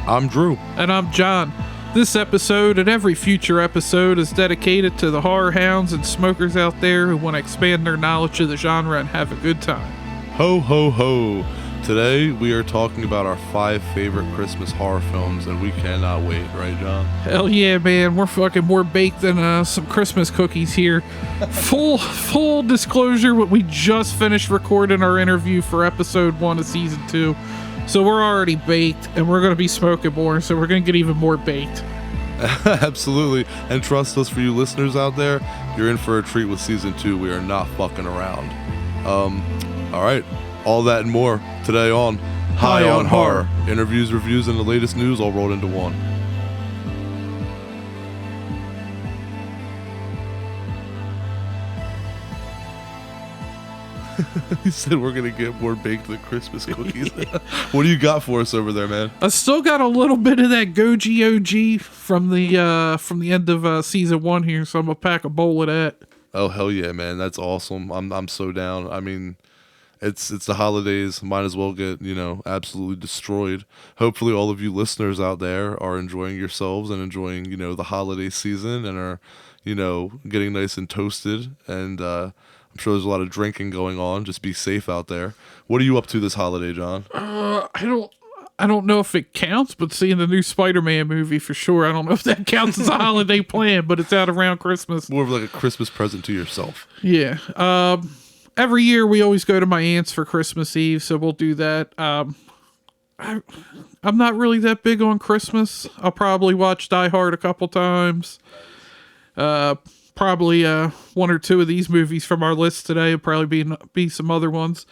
I'm Drew. And I'm John. This episode and every future episode is dedicated to the horror hounds and smokers out there who want to expand their knowledge of the genre and have a good time. Ho, ho, ho. Today we are talking about our 5 favorite Christmas horror films, and we cannot wait, right, John? Hell yeah, man. We're fucking more baked than some Christmas cookies here. Full disclosure, we just finished recording our interview for episode 1 of season 2. So we're already baked, and we're going to be smoking more, so we're going to get even more baked. Absolutely. And trust us, for you listeners out there, you're in for a treat with season 2. We are not fucking around. All right. All that and more today on High on Horror. Interviews, reviews, and the latest news all rolled into one. He said we're going to get more baked than Christmas cookies. What do you got for us over there, man? I still got a little bit of that Goji OG from the end of season 1 here, so I'm going to pack a bowl of that. Oh, hell yeah, man. That's awesome. I'm so down. I mean, it's the holidays. Might as well get, absolutely destroyed. Hopefully all of you listeners out there are enjoying yourselves and enjoying, the holiday season and are, getting nice and toasted. And I'm sure there's a lot of drinking going on. Just be safe out there. What are you up to this holiday, John? I don't know if it counts, but seeing the new Spider-Man movie for sure. I don't know if that counts as a holiday plan, but it's out around Christmas. More of like a Christmas present to yourself. Yeah. Every year we always go to my aunt's for Christmas Eve, so we'll do that. I'm not really that big on Christmas. I'll probably watch Die Hard a couple times. Probably 1 or 2 of these movies from our list today. Will probably be some other ones.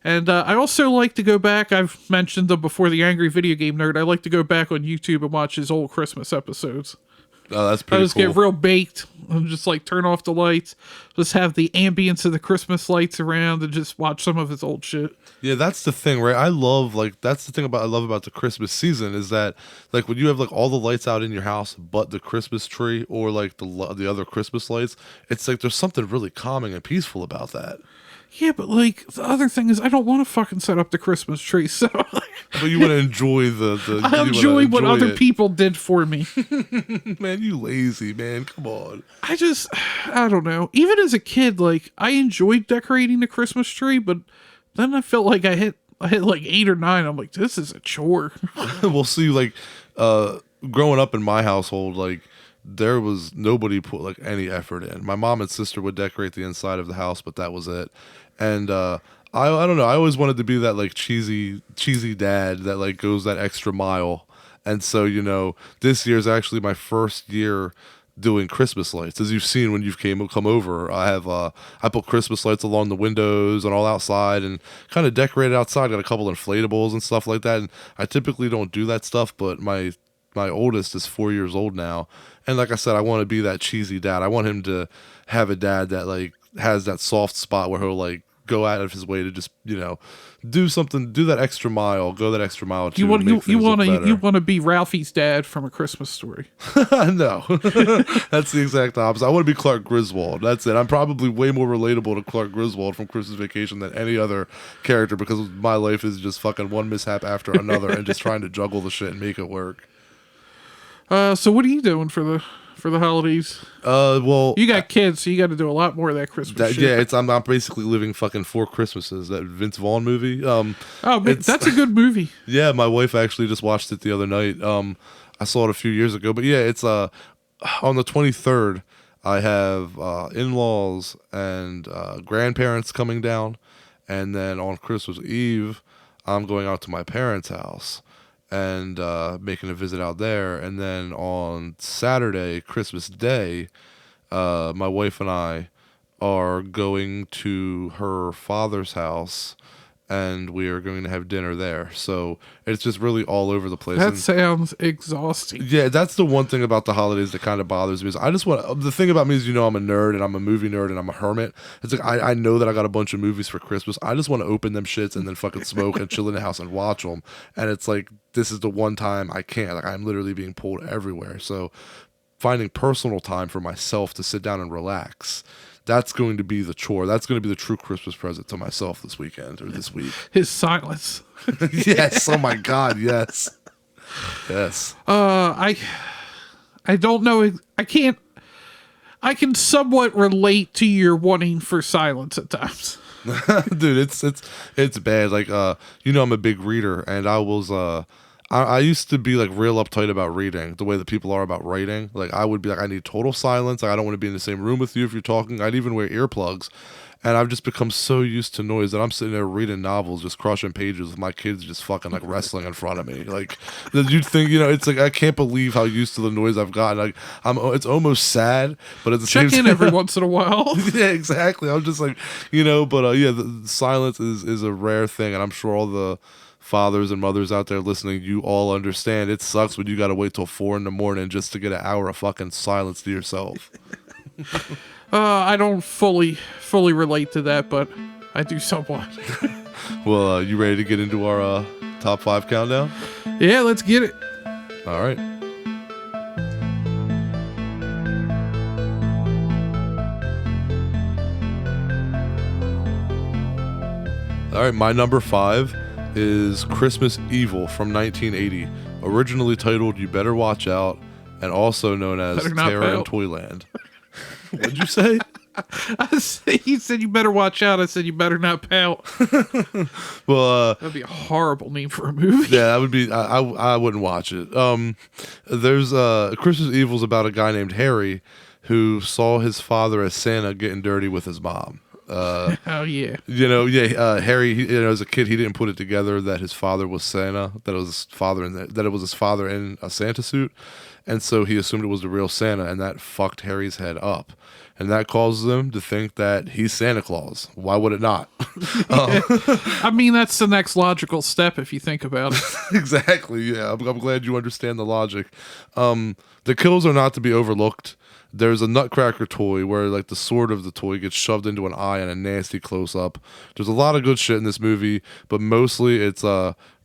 And I also like to go back. I've mentioned them before, the Angry Video Game Nerd. I like to go back on YouTube and watch his old Christmas episodes. Oh, that's pretty cool. I just get real baked and just like turn off the lights, just have the ambience of the Christmas lights around and just watch some of his old shit. Yeah, that's the thing, right? I love the Christmas season is that like when you have like all the lights out in your house but the Christmas tree or like the other Christmas lights, it's like there's something really calming and peaceful about that. Yeah, but like the other thing is I don't want to fucking set up the Christmas tree, so but you want to enjoy I enjoy what other people did for me. Man, you lazy, man. Come on. I don't know. Even as a kid, like I enjoyed decorating the Christmas tree, but then I felt like I hit like 8 or 9. I'm like, this is a chore. We'll see. Like, growing up in my household, like there was nobody put like any effort in. My mom and sister would decorate the inside of the house, but that was it. And I don't know. I always wanted to be that like cheesy dad that like goes that extra mile. And so this year's actually my first year doing Christmas lights. As you've seen when you've come over, I put Christmas lights along the windows and all outside and kind of decorated outside. Got a couple inflatables and stuff like that. And I typically don't do that stuff, but my oldest is 4 years old now. And like I said, I want to be that cheesy dad. I want him to have a dad that like has that soft spot where he'll like go out of his way to just, do something, do that extra mile, go that extra mile. You want to be Ralphie's dad from A Christmas Story. No, that's the exact opposite. I want to be Clark Griswold. That's it. I'm probably way more relatable to Clark Griswold from Christmas Vacation than any other character because my life is just fucking one mishap after another and just trying to juggle the shit and make it work. So what are you doing for the holidays? Well, you got kids, so you got to do a lot more of that Christmas shit. Yeah, I'm basically living fucking 4 Christmases. That Vince Vaughn movie. That's a good movie. Yeah, my wife actually just watched it the other night. I saw it a few years ago, but yeah, it's on the 23rd. I have in-laws and grandparents coming down, and then on Christmas Eve, I'm going out to my parents' house and making a visit out there. And then on Saturday, Christmas Day, my wife and I are going to her father's house and we are going to have dinner there. So it's just really all over the place. That sounds exhausting. Yeah, that's the one thing about the holidays that kind of bothers me. Is I just want the thing about me is I'm a nerd and I'm a movie nerd and I'm a hermit. It's like I know that I got a bunch of movies for Christmas. I just want to open them shits and then fucking smoke and chill in the house and watch them. And it's like this is the one time I can't. Like I'm literally being pulled everywhere. So finding personal time for myself to sit down and relax. That's going to be the chore. That's going to be the true Christmas present to myself this weekend or this week. His silence. Yes. Oh my God. Yes. Yes. I don't know. I can somewhat relate to your wanting for silence at times. Dude, it's bad. Like, I'm a big reader, and I used to be like real uptight about reading the way that people are about writing. Like, I would be like, I need total silence. Like, I don't want to be in the same room with you if you're talking. I'd even wear earplugs. And I've just become so used to noise that I'm sitting there reading novels, just crushing pages with my kids just fucking like wrestling in front of me. Like, you'd think, it's like, I can't believe how used to the noise I've gotten. Like, it's almost sad, but at the Check same in time, every once in a while. yeah, exactly. I'm just like, but the silence is a rare thing. And I'm sure all the fathers and mothers out there listening, you all understand. It sucks when you got to wait till 4 a.m. just to get an hour of fucking silence to yourself. I don't fully relate to that, but I do somewhat. Well, you ready to get into our top 5 countdown? Yeah, let's get it. All right. All right, my number 5 is Christmas Evil from 1980, originally titled You Better Watch Out, and also known as Terror in Toyland. What'd you say? He said you better watch out. I said you better not pout. Well, that'd be a horrible name for a movie. Yeah, that would be. I wouldn't watch it. There's Christmas Evil's about a guy named Harry who saw his father as Santa getting dirty with his mom. Oh yeah. Harry. As a kid, he didn't put it together that his father was Santa. That it was his father in a Santa suit, and so he assumed it was the real Santa, and that fucked Harry's head up. And that causes him to think that he's Santa Claus. Why would it not? I mean, that's the next logical step if you think about it. Exactly, yeah. I'm glad you understand the logic. The kills are not to be overlooked. There's a Nutcracker toy where like the sword of the toy gets shoved into an eye in a nasty close-up. There's a lot of good shit in this movie, but mostly it's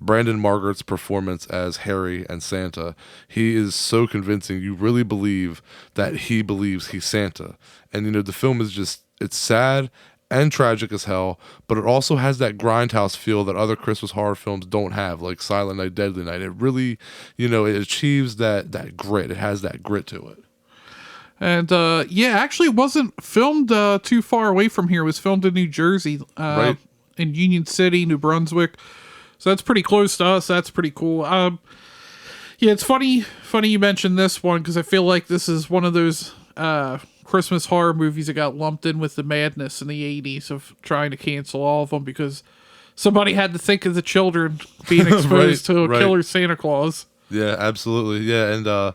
Brandon Margaret's performance as Harry and Santa. He is so convincing. You really believe that he believes he's Santa. And the film is it's sad and tragic as hell, but it also has that grindhouse feel that other Christmas horror films don't have, like Silent Night, Deadly Night. It really, it achieves that grit. It has that grit to it. And actually it wasn't filmed too far away from here. It was filmed in New Jersey, right? In Union City, New Brunswick. So that's pretty close to us. That's pretty cool. Yeah, it's funny you mentioned this one because I feel like this is one of those Christmas horror movies that got lumped in with the madness in the 80s of trying to cancel all of them because somebody had to think of the children being exposed to a killer Santa Claus. Yeah, absolutely. Yeah, and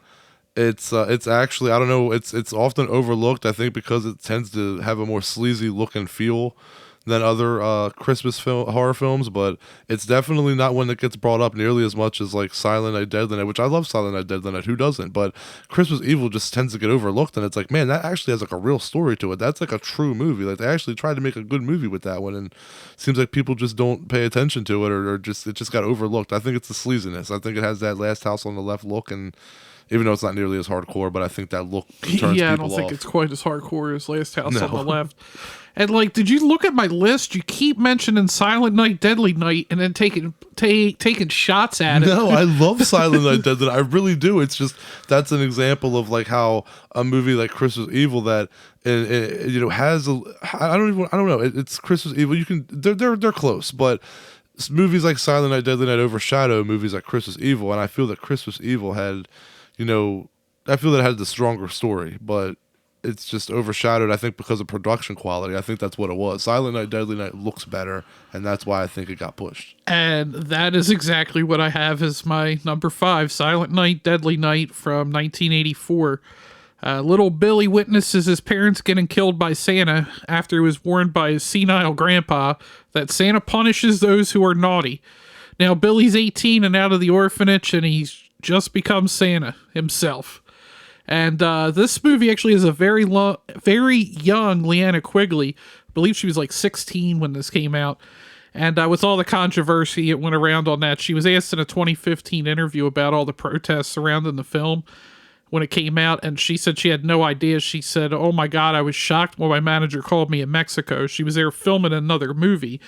it's actually, I don't know, it's often overlooked, I think, because it tends to have a more sleazy look and feel than other Christmas horror films, but it's definitely not one that gets brought up nearly as much as like Silent Night, Deadly Night, which I love Silent Night, Deadly Night, who doesn't? But Christmas Evil just tends to get overlooked, and it's like, man, that actually has like a real story to it. That's like a true movie. Like, they actually tried to make a good movie with that one, and it seems like people just don't pay attention to it, or it just got overlooked. I think it's the sleaziness. I think it has that Last House on the Left look, and even though it's not nearly as hardcore, but I think that look turns people off. Yeah, I don't think it's quite as hardcore as Last House on the Left. And like, did you look at my list? You keep mentioning Silent Night, Deadly Night, and then taking shots at it. No, I love Silent Night, Deadly Night. I really do. It's just, that's an example of like how a movie like Christmas Evil that has I don't know. It's Christmas Evil. They're close, but movies like Silent Night, Deadly Night overshadow movies like Christmas Evil, and I feel that Christmas Evil had, I feel that it had the stronger story, but it's just overshadowed, I think, because of production quality. I think that's what it was. Silent Night, Deadly Night looks better, and that's why I think it got pushed. And that is exactly what I have as my number 5, Silent Night, Deadly Night from 1984. Little Billy witnesses his parents getting killed by Santa after he was warned by his senile grandpa that Santa punishes those who are naughty. Now, Billy's 18 and out of the orphanage, and he's just become Santa himself. And this movie actually is a very young Leanna Quigley. I believe she was like 16 when this came out. And with all the controversy it went around on that, she was asked in a 2015 interview about all the protests surrounding the film when it came out, and she said she had no idea. She said, "Oh my God, I was shocked when my manager called me in Mexico. She was there filming another movie."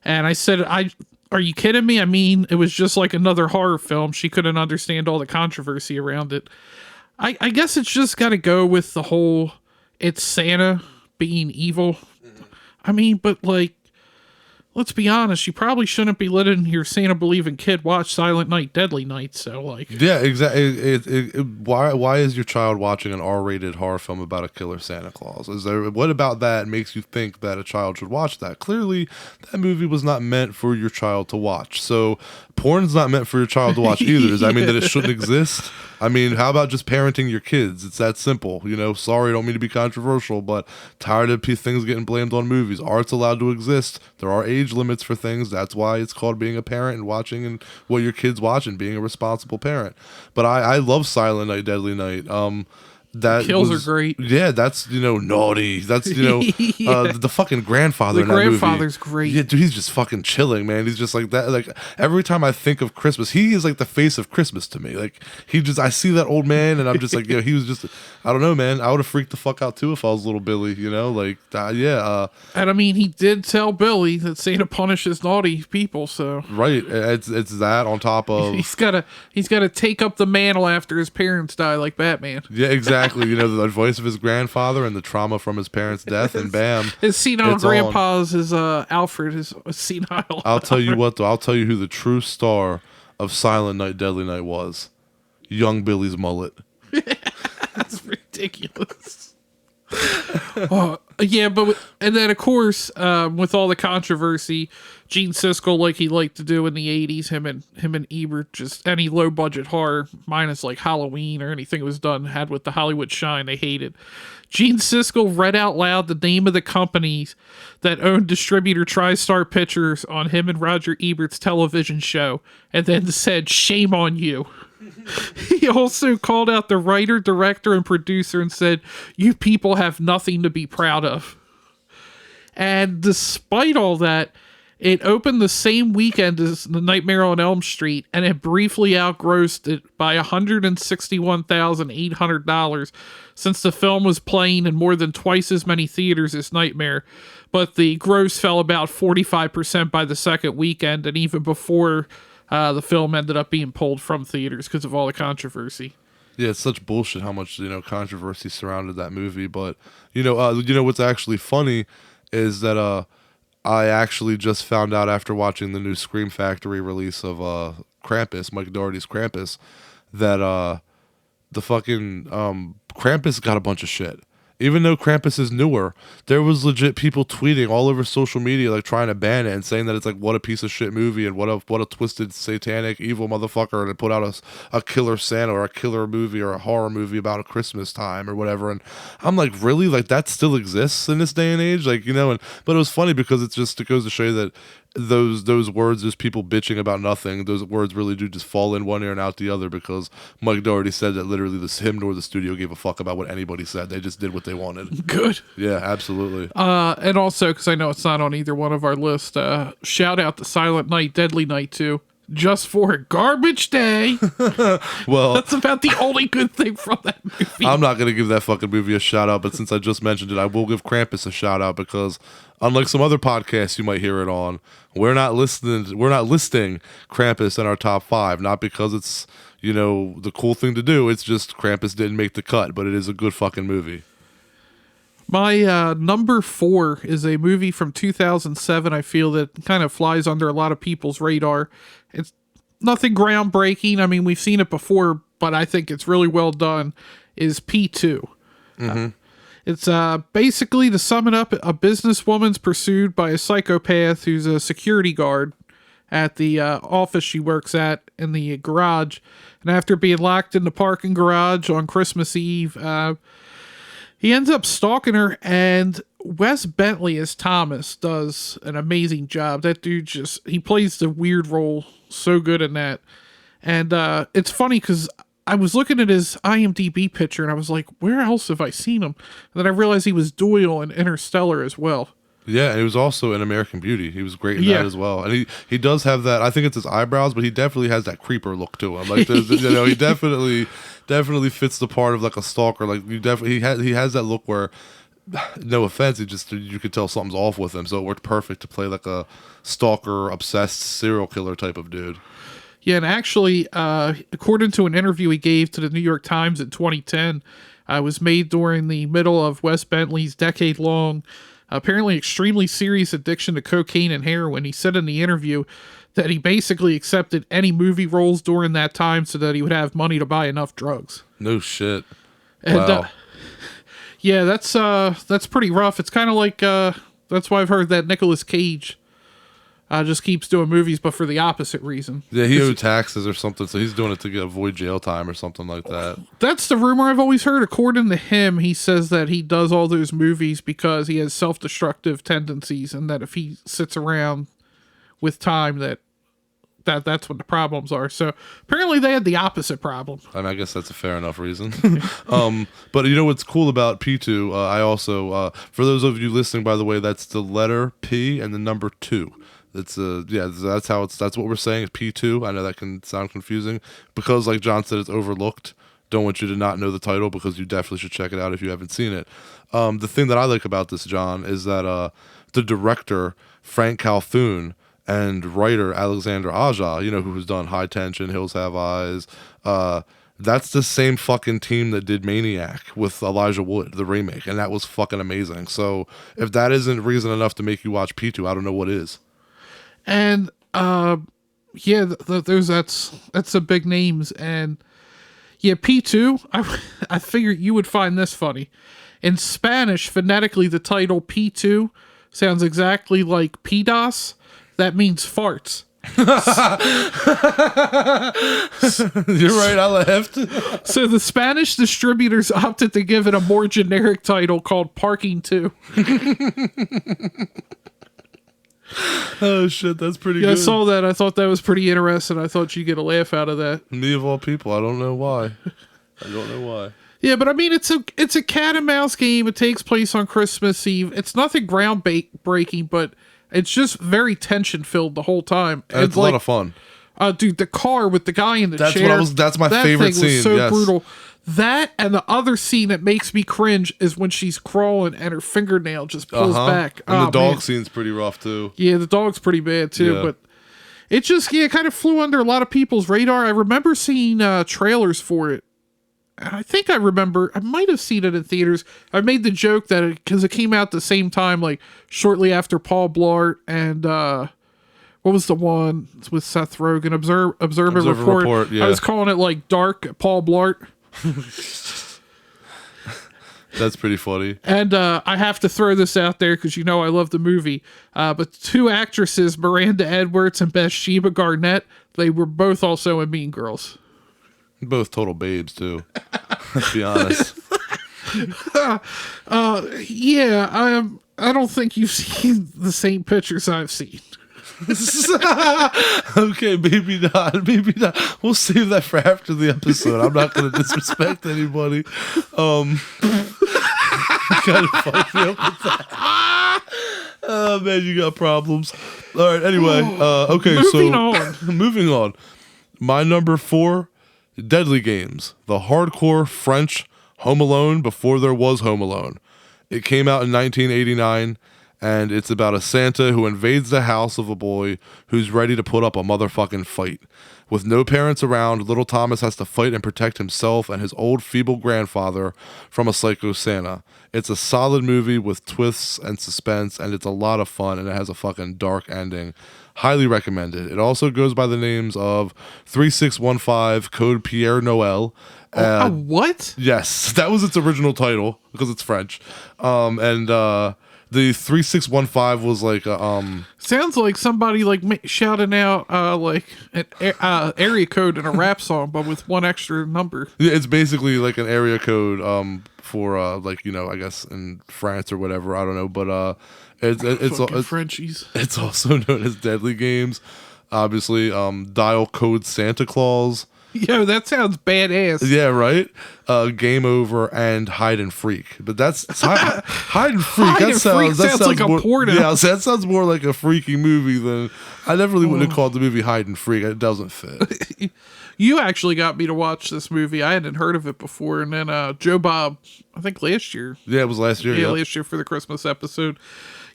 And I said, I are you kidding me? I mean, it was just like another horror film. She couldn't understand all the controversy around it. I guess it's just got to go with the whole, it's Santa being evil. I mean, but like, let's be honest, you probably shouldn't be letting your Santa believing kid watch Silent Night, Deadly Night. So, like, yeah, exactly. Why is your child watching an R-rated horror film about a killer Santa Claus? What about that makes you think that a child should watch that? Clearly, that movie was not meant for your child to watch. So, porn's not meant for your child to watch either. Does that mean that it shouldn't exist? I mean, how about just parenting your kids? It's that simple. Sorry, I don't mean to be controversial, but tired of things getting blamed on movies. Art's allowed to exist. There are age limits for things. That's why it's called being a parent and watching and what your kids watch and being a responsible parent. But I love Silent Night, Deadly Night. That kills are great. Yeah, that's naughty. That's the fucking grandfather. The in that grandfather's movie. great. Yeah, dude, he's just fucking chilling, man. He's just like that. Like every time I think of Christmas, he is like the face of Christmas to me. Like I see that old man, and I'm just like, he was just. I don't know, man. I would have freaked the fuck out too if I was little Billy. And I mean, he did tell Billy that Santa punishes naughty people. So right, it's that on top of he's gotta take up the mantle after his parents die, like Batman. Yeah, exactly. The voice of his grandfather and the trauma from his parents' death, and bam, his senile grandpa's is Alfred, his senile. I'll tell you what, though. I'll tell you who the true star of Silent Night, Deadly Night was. Young Billy's mullet. That's ridiculous. Yeah, and then of course, with all the controversy, Gene Siskel, like he liked to do in the 80s, him and Ebert, just any low budget horror, minus like Halloween or anything that was done, had with the Hollywood shine they hated. Gene Siskel read out loud the name of the companies that owned distributor TriStar Pictures on him and Roger Ebert's television show, and then said, "Shame on you." He also called out the writer, director, and producer and said, "You people have nothing to be proud of." And despite all that, it opened the same weekend as The Nightmare on Elm Street, and it briefly outgrossed it by $161,800 since the film was playing in more than twice as many theaters as Nightmare. But the gross fell about 45% by the second weekend, and even before the film ended up being pulled from theaters because of all the controversy. Yeah, it's such bullshit how much controversy surrounded that movie. But what's actually funny is that I actually just found out after watching the new Scream Factory release of Krampus, Mike Dougherty's Krampus, that the fucking Krampus got a bunch of shit. Even though Krampus is newer, there was legit people tweeting all over social media, like trying to ban it and saying that it's like, what a piece of shit movie and what a twisted satanic evil motherfucker, and it put out a killer Santa or a killer movie or a horror movie about a Christmas time or whatever. And I'm like, really? Like that still exists in this day and age? Like, but it was funny because it goes to show you that those words, there's people bitching about nothing. Those words really do just fall in one ear and out the other, because Mike Dougherty said that literally him nor the studio gave a fuck about what anybody said. They just did what they wanted. Good. Yeah, absolutely. And also, because I know it's not on either one of our lists, shout out to Silent Night, Deadly Night 2. Just for Garbage Day. Well, that's about the only good thing from that movie. I'm not going to give that fucking movie a shout out, but since I just mentioned it, I will give Krampus a shout out, because unlike some other podcasts you might hear it on, we're not listing Krampus in our top 5, not because it's, the cool thing to do. It's just Krampus didn't make the cut, but it is a good fucking movie. My number 4 is a movie from 2007. I feel that kind of flies under a lot of people's radar. It's nothing groundbreaking. I mean, we've seen it before, but I think it's really well done. Is P2. Mm-hmm. It's basically, to sum it up, a businesswoman's pursued by a psychopath who's a security guard at the office she works at in the garage. And after being locked in the parking garage on Christmas Eve, he ends up stalking her, and Wes Bentley as Thomas does an amazing job. That dude he plays the weird role so good in that. And it's funny because I was looking at his IMDb picture and I was like, where else have I seen him? And then I realized he was Doyle in Interstellar as well. Yeah, and he was also in American Beauty. He was great in that as well. And he does have that, I think it's his eyebrows, but he definitely has that creeper look to him. Like, he definitely fits the part of like a stalker. Like, he has that look where no offense, you could tell something's off with him. So it worked perfect to play like a stalker, obsessed serial killer type of dude. Yeah, and actually, according to an interview he gave to the New York Times in 2010, was made during the middle of Wes Bentley's decade-long, apparently extremely serious addiction to cocaine and heroin. He said in the interview that he basically accepted any movie roles during that time so that he would have money to buy enough drugs. No shit. And, wow. Yeah, that's pretty rough. It's kind of like that's why I've heard that Nicolas Cage just keeps doing movies, but for the opposite reason. Yeah, he owed taxes or something, so he's doing it to avoid jail time or something like that. That's the rumor I've always heard. According to him, he says that he does all those movies because he has self-destructive tendencies, and that if he sits around with time, that's what the problems are. So apparently they had the opposite problem. I mean, I guess that's a fair enough reason. But you know what's cool about P2? I also, for those of you listening, by the way, that's the letter P and the number 2. It's that's what we're saying. It's P2. I know that can sound confusing because, like John said, it's overlooked. Don't want you to not know the title because you definitely should check it out if you haven't seen it. The thing that I like about this, John, is that the director Frank Calhoun and writer Alexander Aja, you know, who's done High Tension, Hills Have Eyes, that's the same fucking team that did Maniac with Elijah Wood, the remake, and that was fucking amazing. So if that isn't reason enough to make you watch P2, I don't know what is. And yeah, that's the big names. And yeah, P2, I figured you would find this funny. In Spanish, phonetically, the title P2 sounds exactly like PDOS. That means farts. You're right, I laughed. So the Spanish distributors opted to give it a more generic title called Parking 2. Oh shit, that's pretty good. I saw that. I thought that was pretty interesting. I thought you'd get a laugh out of that. Me of all people, I don't know why. Yeah, but I mean, it's a cat and mouse game. It takes place on Christmas Eve. It's nothing groundbreaking, but it's just very tension filled the whole time. And it's a lot of fun. Dude, the car with the guy in the chair. That's my favorite scene. Was so brutal. That and the other scene that makes me cringe is when she's crawling and her fingernail just pulls back. And the dog scene's pretty rough too. Yeah, the dog's pretty bad too, but it just kind of flew under a lot of people's radar. I remember seeing trailers for it. And I think I might have seen it in theaters. I made the joke that because it came out the same time, like shortly after Paul Blart and what was the one with Seth Rogen? Observer Report. Yeah. I was calling it like Dark Paul Blart. That's pretty funny. And I have to throw this out there because you know I love the movie. But 2 actresses, Miranda Edwards and Bathsheba Garnett, they were both also in Mean Girls. Both total babes too. Let's be honest. Yeah, I don't think you've seen the same pictures I've seen. Okay, maybe not. We'll save that for after the episode. I'm not going to disrespect anybody. Kind of fucked me up with that. Oh man, you got problems. All right. Anyway, okay. Moving on. My number 4, Deadly Games, the hardcore French Home Alone before there was Home Alone. It came out in 1989. And it's about a Santa who invades the house of a boy who's ready to put up a motherfucking fight. With no parents around, little Thomas has to fight and protect himself and his old feeble grandfather from a psycho Santa. It's a solid movie with twists and suspense, and it's a lot of fun, and it has a fucking dark ending. Highly recommended. It also goes by the names of 3615 Code Pierre Noel. What? Yes, that was its original title because it's French. The 3615 was like sounds like somebody like shouting out like an area code in a rap song, but with one extra number. Yeah, it's basically like an area code for like, you know, I guess in France or whatever. I don't know, but it's Frenchies. It's also known as Deadly Games. Obviously, Dial Code Santa Claus. Yo, that sounds badass. Yeah, right? Game Over and Hide and Freak. But that's Hide and Freak. That sounds like more, a porno. Yeah, that sounds more like a freaky movie than I definitely wouldn't have called the movie Hide and Freak. It doesn't fit. You actually got me to watch this movie. I hadn't heard of it before. And then Joe Bob, I think last year. Yeah, it was last year. Yeah, Yep. last year for the Christmas episode.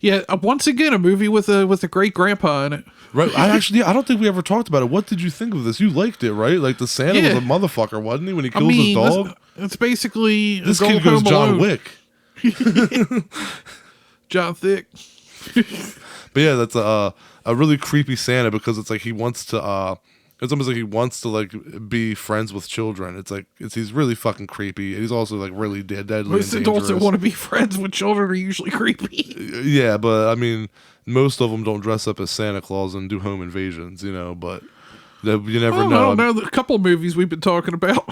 Yeah, once again, a movie with a great grandpa in it. Right. I don't think we ever talked about it. What did you think of this? You liked it, right? Like the Santa was a motherfucker, wasn't he? When he kills his dog. It's basically This kid goes John Wick. John Thick. But yeah, that's a really creepy Santa because it's like he wants to. It's almost like he wants to like be friends with children. It's like he's really fucking creepy. He's also like really deadly. Most and adults that dangerous. want to be friends with children are usually creepy. Yeah, but I mean, most of them don't dress up as Santa Claus and do home invasions, you know. But you never know. I don't know. A couple of movies we've been talking about.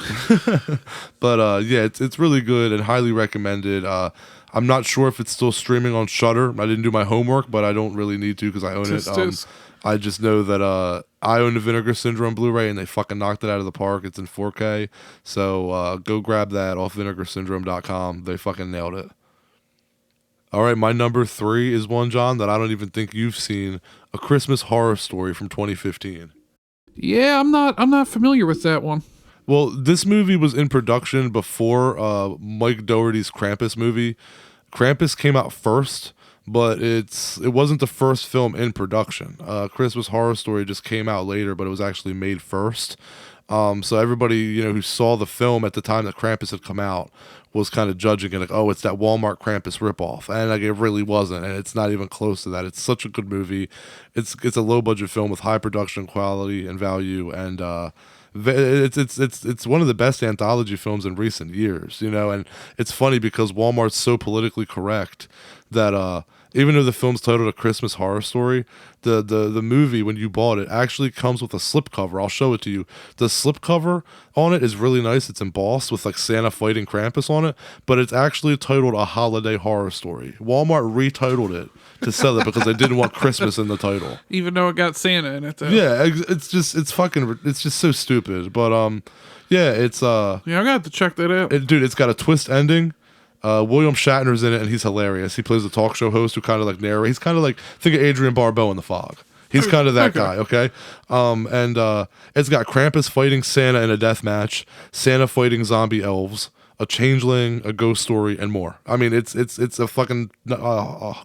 But yeah, it's really good and highly recommended. I'm not sure if it's still streaming on Shudder. I didn't do my homework, but I don't really need to because I own it. I just know that I own the Vinegar Syndrome Blu-ray and they fucking knocked it out of the park. It's in 4K. So go grab that off vinegarsyndrome.com. They fucking nailed it. All right, my number 3 is one, John, that I don't even think you've seen. A Christmas Horror Story from 2015. Yeah, I'm not familiar with that one. Well, this movie was in production before Mike Dougherty's Krampus movie. Krampus came out first, but it wasn't the first film in production. Christmas Horror Story just came out later, but it was actually made first. So everybody, who saw the film at the time that Krampus had come out was kind of judging it like, oh, it's that Walmart Krampus ripoff. And like it really wasn't, and it's not even close to that. It's such a good movie. It's a low budget film with high production quality and value, and it's one of the best anthology films in recent years, and it's funny because Walmart's so politically correct that even though the film's titled A Christmas Horror Story, the movie, when you bought it, actually comes with a slipcover. I'll show it to you. The slipcover on it is really nice. It's embossed with like Santa fighting Krampus on it, but it's actually titled A Holiday Horror Story. Walmart retitled it to sell it because they didn't want Christmas in the title. Even though it got Santa in it, though. Yeah, it's just so stupid. But yeah, it's yeah, I got to check that out. Dude, it's got a twist ending. William Shatner's in it, and he's hilarious. He plays a talk show host who kind of like narrates. He's kind of like, think of Adrian Barbeau in The Fog. He's kind of that guy, okay? And it's got Krampus fighting Santa in a death match, Santa fighting zombie elves, a changeling, a ghost story, and more. I mean, it's a fucking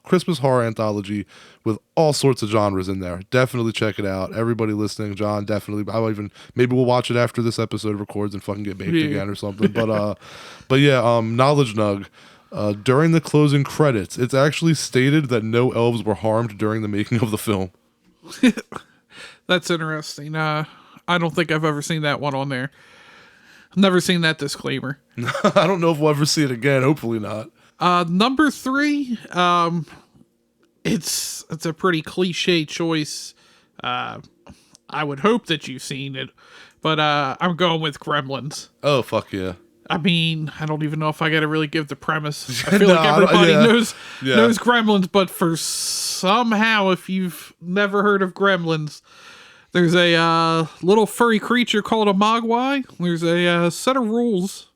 Christmas horror anthology with all sorts of genres in there. Definitely check it out. Everybody listening, John, definitely. Maybe we'll watch it after this episode records and fucking get baked again or something. But yeah, Knowledge Nug. During the closing credits, it's actually stated that no elves were harmed during the making of the film. That's interesting. I don't think I've ever seen that one on there. Never seen that disclaimer. I don't know if we'll ever see it again. Hopefully not. Number 3, it's a pretty cliche choice. I would hope that you've seen it, but I'm going with Gremlins. Oh, fuck yeah. I mean, I don't even know if I got to really give the premise. I feel like everybody knows Gremlins, but for somehow, if you've never heard of Gremlins, there's a little furry creature called a mogwai. There's a set of rules,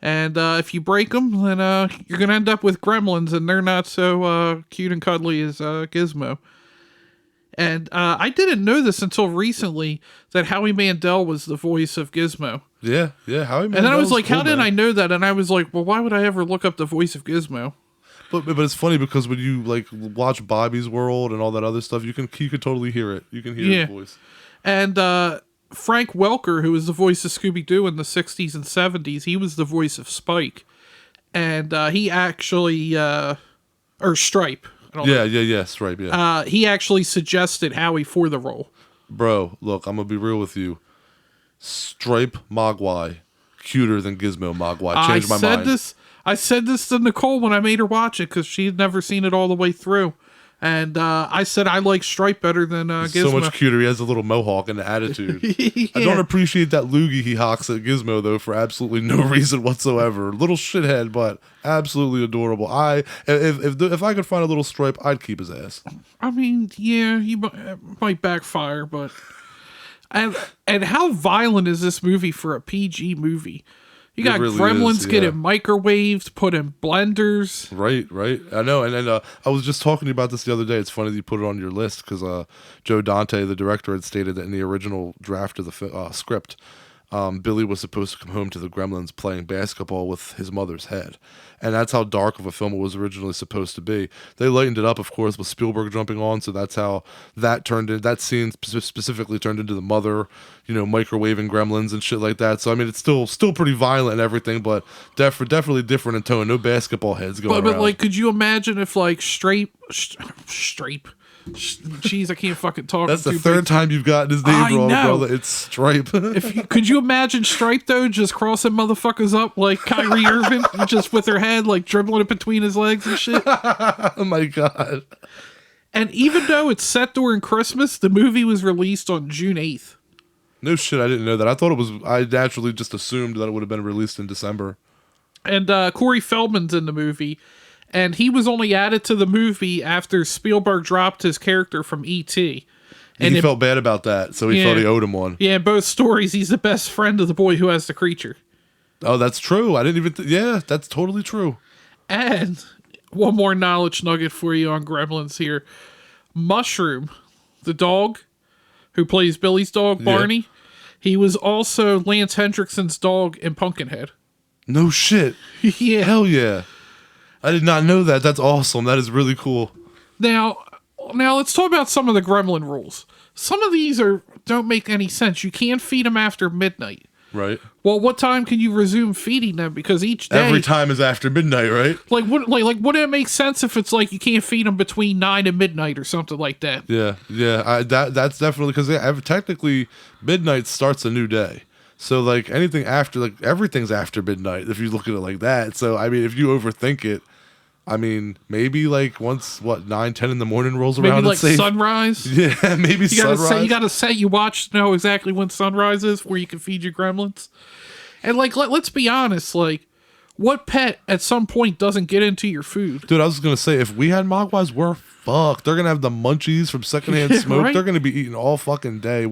and if you break them, then you're going to end up with gremlins, and they're not so cute and cuddly as Gizmo. And I didn't know this until recently, that Howie Mandel was the voice of Gizmo. Yeah, Howie Mandel. And then I was like, cool, how did I know that? And I was like, well, why would I ever look up the voice of Gizmo? But it's funny because when you like watch Bobby's World and all that other stuff, you can totally hear it. You can hear his voice. And Frank Welker, who was the voice of Scooby-Doo in the 60s and 70s, he was the voice of Spike. And he actually, or Stripe. Yeah, Stripe, yeah. He actually suggested Howie for the role. Bro, look, I'm going to be real with you. Stripe Mogwai, cuter than Gizmo Mogwai. Changed my mind. I said this to Nicole when I made her watch it because she had never seen it all the way through. And I said I like Stripe better than Gizmo. So much cuter. He has a little mohawk and an attitude. Yeah. I don't appreciate that loogie he hawks at Gizmo, though, for absolutely no reason whatsoever. Little shithead, but absolutely adorable. If I could find a little Stripe, I'd keep his ass. I mean, yeah, he might backfire, but... And how violent is this movie for a PG movie? You got really Gremlins is, yeah. getting microwaved, put in blenders. Right. I know. And I was just talking to you about this the other day. It's funny that you put it on your list because Joe Dante, the director, had stated that in the original draft of the script, Billy was supposed to come home to the Gremlins playing basketball with his mother's head. And that's how dark of a film it was originally supposed to be. They lightened it up, of course, with Spielberg jumping on, so that's how that scene specifically turned into the mother, microwaving Gremlins and shit like that. So, I mean, it's still pretty violent and everything, but definitely different in tone. No basketball heads going around. But like, could you imagine if, like, Strape... Jeez, I can't fucking talk. That's the third time you've gotten his name wrong, brother. It's Stripe. Could you imagine Stripe, though, just crossing motherfuckers up like Kyrie Irving, just with her head, like, dribbling it between his legs and shit? Oh, my God. And even though it's set during Christmas, the movie was released on June 8th. No shit, I didn't know that. I naturally just assumed that it would have been released in December. And Corey Feldman's in the movie. And he was only added to the movie after Spielberg dropped his character from E.T. And he felt bad about that, so he felt he owed him one. Yeah, in both stories, he's the best friend of the boy who has the creature. Oh, that's true. I didn't even... yeah, that's totally true. And one more knowledge nugget for you on Gremlins here. Mushroom, the dog who plays Billy's dog, Barney, he was also Lance Hendrickson's dog in Pumpkinhead. No shit. Yeah. Hell yeah. I did not know that. That's awesome. That is really cool. Now let's talk about some of the Gremlin rules. Some of these don't make any sense. You can't feed them after midnight. Right. Well, what time can you resume feeding them? Because each day... every time is after midnight, right? Like, wouldn't it make sense if it's like you can't feed them between 9 and midnight or something like that? Yeah. That's definitely... because technically, midnight starts a new day. So, like, anything after... like, everything's after midnight, if you look at it like that. So, I mean, if you overthink it, I mean, maybe like once 9, 10 in the morning rolls around, maybe like sunrise. Yeah, maybe sunrise. You got to set your watch to know exactly when sunrise is, where you can feed your Gremlins. And like, let's be honest, like, what pet at some point doesn't get into your food? Dude, I was gonna say, if we had Mogwais, we're fucked. They're gonna have the munchies from secondhand smoke. Right? They're gonna be eating all fucking day.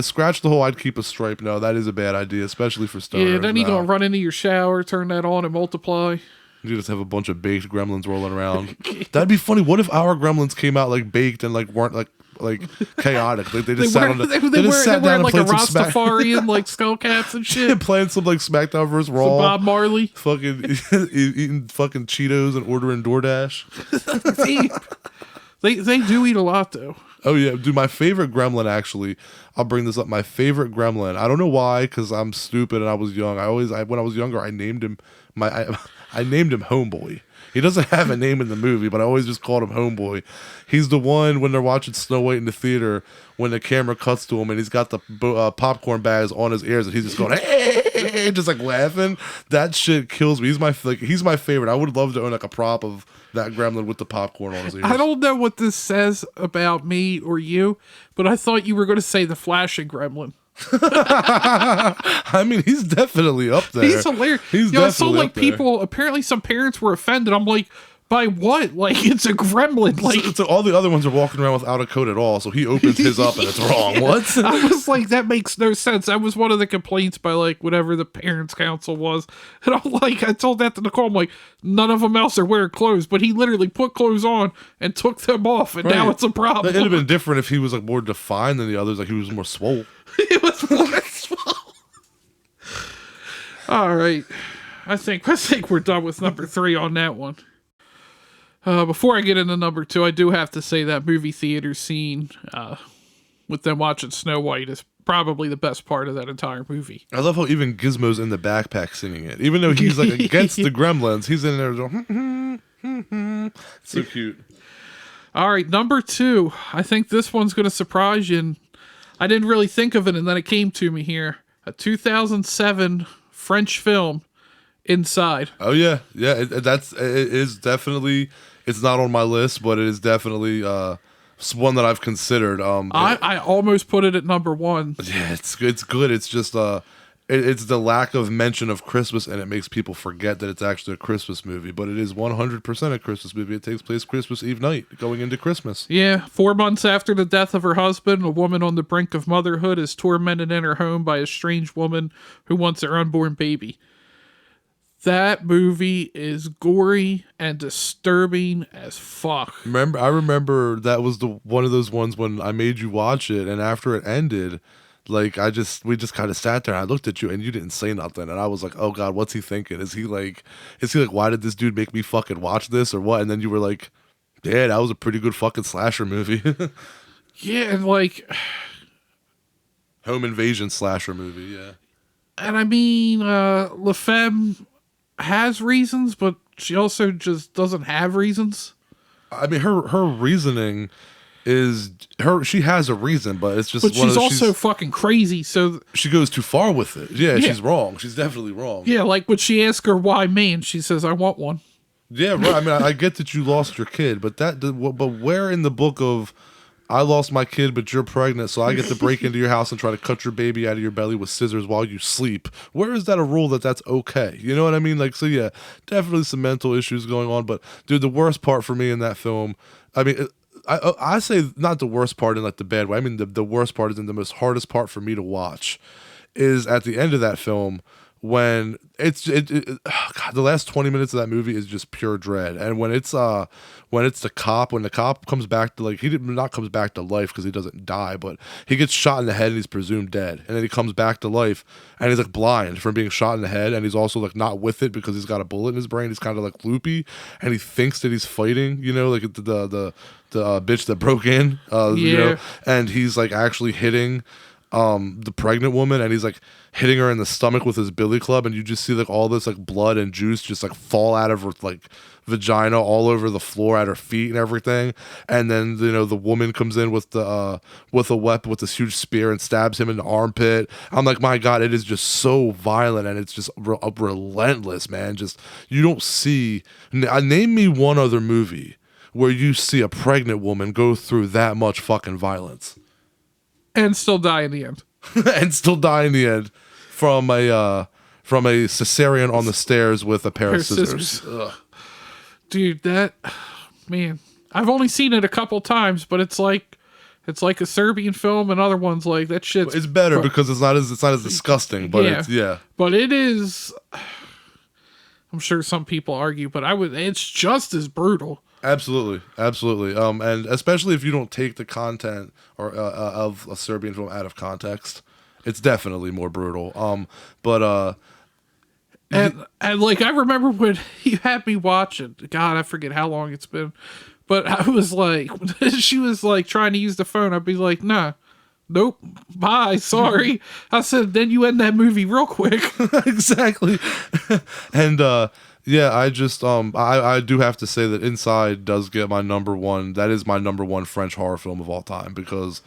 Scratch the whole I'd keep a Stripe. No, that is a bad idea, especially for stoners. Yeah, then you gonna run into your shower, turn that on, and multiply. You just have a bunch of baked Gremlins rolling around. That'd be funny. What if our Gremlins came out like baked and like weren't like chaotic? Like they just sat down and like a played some Rastafarian like skull caps and shit. Playing some like SmackDown vs. Raw. Some Bob Marley. Fucking eating fucking Cheetos and ordering DoorDash. They do eat a lot though. Oh yeah, dude. My favorite Gremlin, actually, I'll bring this up. My favorite Gremlin. I don't know why, because I'm stupid and I was young. When I was younger, I named him I named him Homeboy. He doesn't have a name in the movie, but I always just called him Homeboy. He's the one when they're watching Snow White in the theater, when the camera cuts to him and he's got the popcorn bags on his ears and he's just going, hey, just like laughing. That shit kills me. He's my favorite. I would love to own like a prop of that Gremlin with the popcorn on his ears. I don't know what this says about me or you, but I thought you were going to say the flashing Gremlin. I mean, he's definitely up there. He's hilarious. I saw like people, apparently some parents were offended. I'm like, by what? Like, it's a gremlin. Like, so all the other ones are walking around without a coat at all, so he opens his up and it's wrong. What? I was like, that makes no sense. That was one of the complaints by like whatever the parents' council was. And I'm like, I told that to Nicole. I'm like, none of them else are wearing clothes, but he literally put clothes on and took them off, and now it's a problem. It'd have been different if he was like more defined than the others, like he was more swole. It was more swole. All right, I think we're done with number 3 on that one. Before I get into number 2, I do have to say that movie theater scene with them watching Snow White is probably the best part of that entire movie. I love how even Gizmo's in the backpack singing it. Even though he's like against the Gremlins, he's in there going, so cute. All right, number 2. I think this one's going to surprise you, and I didn't really think of it, and then it came to me here. A 2007 French film, Inside. Oh, yeah. Yeah, it is definitely... It's not on my list, but it is definitely one that I've considered. I almost put it at number 1. Yeah, it's good. It's just it's the lack of mention of Christmas, and it makes people forget that it's actually a Christmas movie. But it is 100% a Christmas movie. It takes place Christmas Eve night, going into Christmas. Yeah, 4 months after the death of her husband, a woman on the brink of motherhood is tormented in her home by a strange woman who wants her unborn baby. That movie is gory and disturbing as fuck. I remember that was one of those ones when I made you watch it, and after it ended, like we just kind of sat there and I looked at you and you didn't say nothing, and I was like, oh God, what's he thinking? Is he like, why did this dude make me fucking watch this or what? And then you were like, yeah, that was a pretty good fucking slasher movie. Yeah, and like home invasion slasher movie, yeah. And I mean, La Femme has reasons, but she also just doesn't have reasons. I mean, her reasoning is she has a reason, but it's just. But she's also fucking crazy, so she goes too far with it. Yeah, she's wrong. She's definitely wrong. Yeah, like when she asks her why me, and she says, "I want one." Yeah, right. I mean, I get that you lost your kid, but where in the book of I lost my kid, but you're pregnant, so I get to break into your house and try to cut your baby out of your belly with scissors while you sleep. Where is that a rule that's okay? You know what I mean? Like, so yeah, definitely some mental issues going on. But dude, the worst part for me in that film, I mean, I say not the worst part in like the bad way. I mean, the worst part is in the most hardest part for me to watch is at the end of that film when God, the last 20 minutes of that movie is just pure dread. And when it's the cop, when the cop comes back to like, not comes back to life because he doesn't die, but he gets shot in the head and he's presumed dead. And then he comes back to life and he's like blind from being shot in the head. And he's also like not with it because he's got a bullet in his brain. He's kind of like loopy and he thinks that he's fighting, you know, like the bitch that broke in, you know, and he's like actually hitting the pregnant woman, and he's like hitting her in the stomach with his billy club, and you just see like all this like blood and juice just like fall out of her like vagina all over the floor at her feet and everything. And then, you know, the woman comes in with a weapon, with this huge spear, and stabs him in the armpit. I'm like, my God, it is just so violent, and it's just relentless, man. Just, you don't see, name me one other movie where you see a pregnant woman go through that much fucking violence. And still die in the end. And still die in the end from a cesarean on the stairs with a pair of scissors. Dude, man, I've only seen it a couple times, but it's like a Serbian film, and other ones like that shit. It's better because it's not as disgusting, but But it is. I'm sure some people argue, but it's just as brutal. Absolutely. And especially if you don't take the content or of a Serbian film out of context, it's definitely more brutal. And like I remember when you had me watch it. God, I forget how long it's been, but I was like, she was like trying to use the phone. I'd be like, nah. Nope. Bye. Sorry. I said, then you end that movie real quick. Exactly. And yeah, I just I do have to say that Inside does get my number one. That is my number one French horror film of all time, because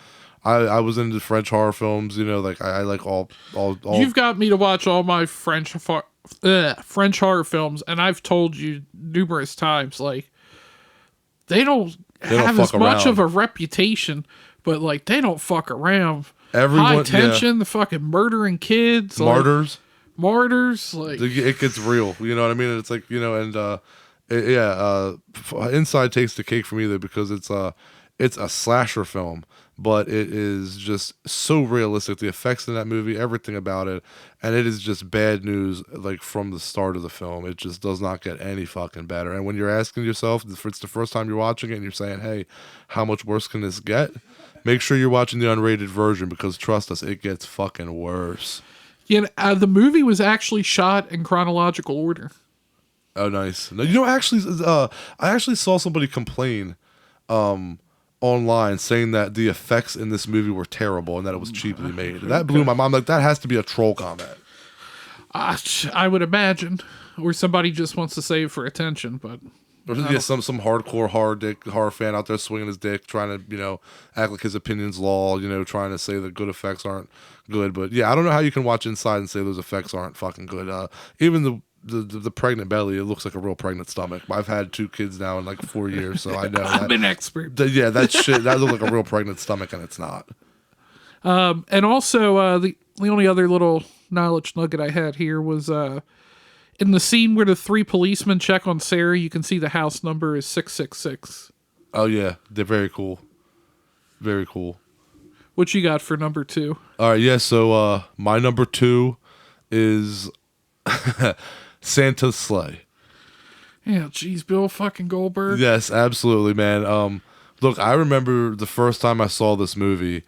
I was into French horror films. You know, like I like all. You've got me to watch all my French horror films, and I've told you numerous times, like they don't have as much of a reputation, but like they don't fuck around. High tension, the fucking murdering kids, martyrs, like it gets real. You know what I mean? It's like, you know, and Inside takes the cake for me there, because it's a slasher film, but it is just so realistic. The effects in that movie, everything about it, and it is just bad news like from the start of the film. It just does not get any fucking better. And when you're asking yourself, if it's the first time you're watching it and you're saying, hey, how much worse can this get? Make sure you're watching the unrated version, because trust us, it gets fucking worse. Yeah, the movie was actually shot in chronological order. Oh, nice. No, you know, actually, I actually saw somebody complain online saying that the effects in this movie were terrible and that it was cheaply made. That blew my mind. Like, that has to be a troll comment. I would imagine, or somebody just wants to save for attention, but. Yeah, some hardcore horror fan out there swinging his dick, trying to, you know, act like his opinion's law, you know, trying to say that good effects aren't good. But yeah, I don't know how you can watch Inside and say those effects aren't fucking good. Even the pregnant belly, it looks like a real pregnant stomach. I've had 2 kids now in like 4 years, so I know. I'm an expert. That shit, that looks like a real pregnant stomach, and it's not. And also, the only other little knowledge nugget I had here was in the scene where the three policemen check on Sarah, you can see the house number is 666. Oh yeah, they're very cool. Very cool. What you got for number 2? All right, yeah. So my number 2 is Santa's Sleigh. Yeah, geez, Bill fucking Goldberg. Yes, absolutely, man. Look, I remember the first time I saw this movie,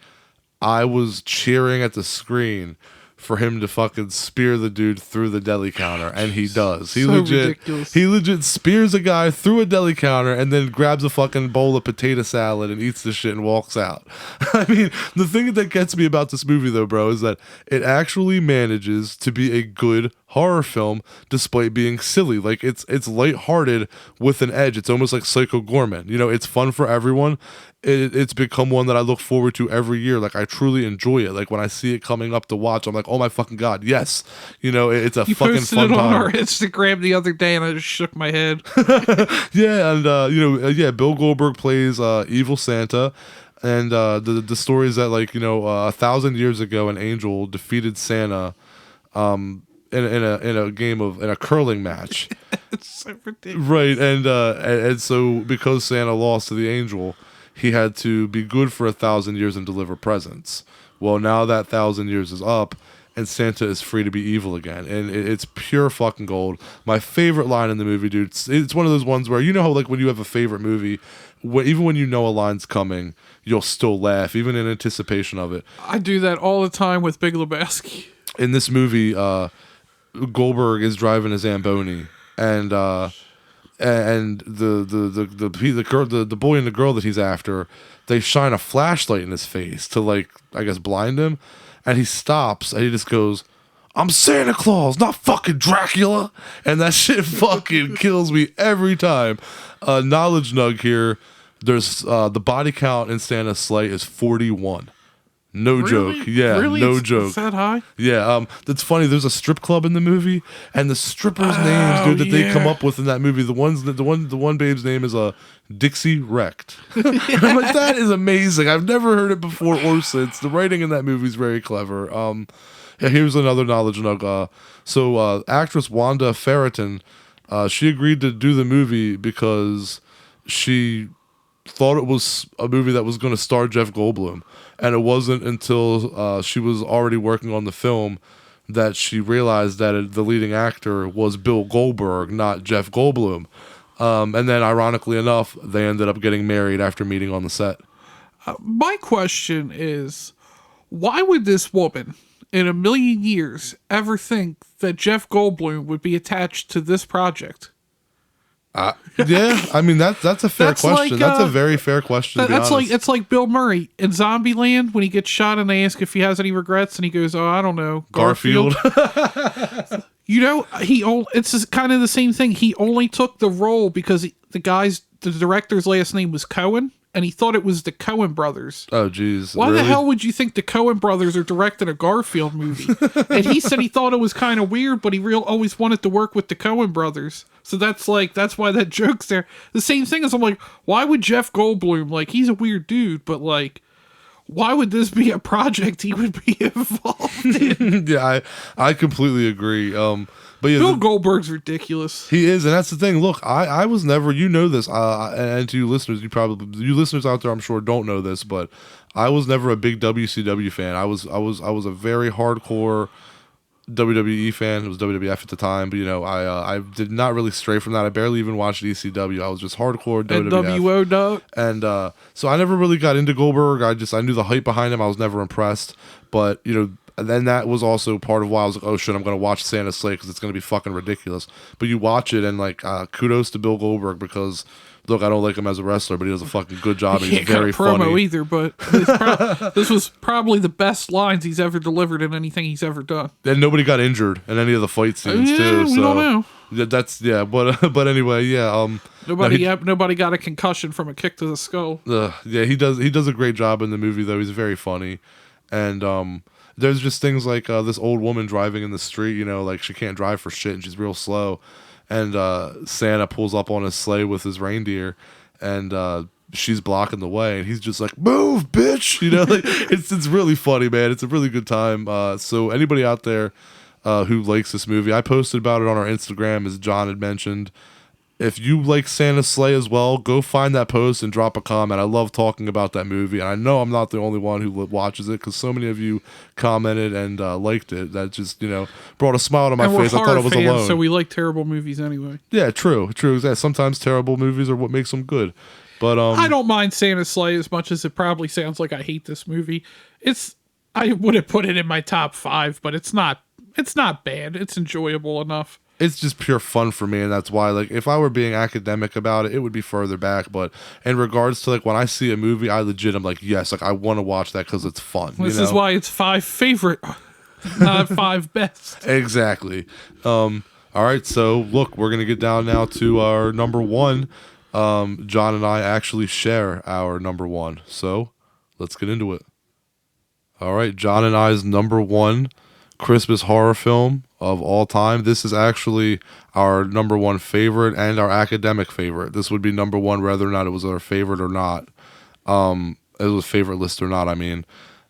I was cheering at the screen for him to fucking spear the dude through the deli counter, and he does. He So legit, ridiculous. he legit spears a guy through a deli counter, and then grabs a fucking bowl of potato salad and eats the shit and walks out. I mean, the thing that gets me about this movie, though, bro, is that it actually manages to be a good horror film despite being silly. Like it's lighthearted with an edge. It's almost like Psycho Gorman. You know, it's fun for everyone. It's become one that I look forward to every year. Like I truly enjoy it. Like when I see it coming up to watch, I'm like, oh my fucking god, yes. You know, it's a You fucking posted fun it on time. our Instagram the other day, and I just shook my head. Yeah, and Bill Goldberg plays evil Santa. And the story is that, like, 1,000 years ago, an angel defeated Santa in a curling match. It's so ridiculous. Right, and so because Santa lost to the angel, he had to be good for 1,000 years and deliver presents. Well, now that 1,000 years is up, and Santa is free to be evil again, and it's pure fucking gold. My favorite line in the movie, dude. It's one of those ones where, you know how, like, when you have a favorite movie, even when you know a line's coming, you'll still laugh, even in anticipation of it. I do that all the time with Big Lebowski. In this movie, Goldberg is driving a Zamboni, and the boy and the girl that he's after, they shine a flashlight in his face to, like, I guess blind him, and he stops and he just goes, "I'm Santa Claus, not fucking Dracula," and that shit fucking kills me every time. Knowledge nug here. There's the body count in Santa's Sleigh is 41. No Really? joke. Yeah, Really? no It's joke. that high? Yeah, that's funny. There's a strip club in the movie, and the strippers' names, dude, that they come yeah. up with in that movie. The one babe's name is Dixie Wrecked. And I'm like, that is amazing. I've never heard it before or since. The writing in that movie is very clever. Yeah, here's another knowledge nug. So actress Wanda Ferreton, she agreed to do the movie because she thought it was a movie that was going to star Jeff Goldblum, and it wasn't until she was already working on the film that she realized that the leading actor was Bill Goldberg, not Jeff Goldblum. And then, ironically enough, they ended up getting married after meeting on the set. My question is, why would this woman, in a million years, ever think that Jeff Goldblum would be attached to this project? Yeah, I mean that's a fair That's question. like, That's a very fair question. To be That's honest. like, it's like Bill Murray in Zombieland when he gets shot and they ask if he has any regrets, and he goes, "Oh, I don't know, Garfield." You know, it's kind of the same thing. He only took the role because the director's last name was Cohen, and he thought it was the Coen brothers. Oh, geez. Why really? the hell would you think the Coen brothers are directing a Garfield movie? And he said he thought it was kind of weird, but he always wanted to work with the Coen brothers. So that's why that joke's there. The same thing as, I'm like, why would Jeff Goldblum, like, he's a weird dude, but, like, why would this be a project he would be involved in? Yeah, I completely agree. But yeah, Bill Goldberg's ridiculous. he is, and that's the thing. Look, I was never, you know this, and to you listeners, you listeners out there, I'm sure don't know this, but I was never a big WCW fan. I was a very hardcore WWE fan. It was WWF at the time, but I did not really stray from that. I barely even watched ECW. I was just hardcore WWF. NWO dog. And so I never really got into Goldberg. I knew the hype behind him. I was never impressed. But, and then that was also part of why I was like, oh shit, I'm going to watch Santa's Sleigh because it's going to be fucking ridiculous. But you watch it, and, like, kudos to Bill Goldberg because, look, I don't like him as a wrestler, but he does a fucking good job. And He he's can't cut a very promo funny. either, but this was probably the best lines he's ever delivered in anything he's ever done. And nobody got injured in any of the fight scenes, Yeah, too. we So don't know. Yeah, but anyway, yeah. Nobody got a concussion from a kick to the skull. Yeah, he does a great job in the movie, though. He's very funny. And there's just things like this old woman driving in the street, like she can't drive for shit and she's real slow. And Santa pulls up on his sleigh with his reindeer, and she's blocking the way, and he's just like, "Move, bitch!" You know, like it's really funny, man. It's a really good time. So anybody out there who likes this movie, I posted about it on our Instagram, as John had mentioned. If you like Santa's Sleigh as well, go find that post and drop a comment. I love talking about that movie, and I know I'm not the only one who watches it because so many of you commented and liked it. That just brought a smile to my face. I thought I was fans, alone. so we like terrible movies anyway. Yeah, true. Exactly. Sometimes terrible movies are what makes them good. But I don't mind Santa's Sleigh as much as it probably sounds like I hate this movie. I wouldn't put it in my top 5, but it's not bad. It's enjoyable enough. It's just pure fun for me, and that's why, like, if I were being academic about it, it would be further back. But in regards to, like, when I see a movie, I legit am like, yes, like, I want to watch that because it's fun. This is why it's 5 favorite, not 5 best. Exactly. All right, so look, we're gonna get down now to our number 1. John and I actually share our number 1, so let's get into it. All right, John and I's number 1 Christmas horror film of all time. This is actually our number 1 favorite and our academic favorite. This would be number 1 whether or not it was our favorite or not. It was favorite list or not, I mean.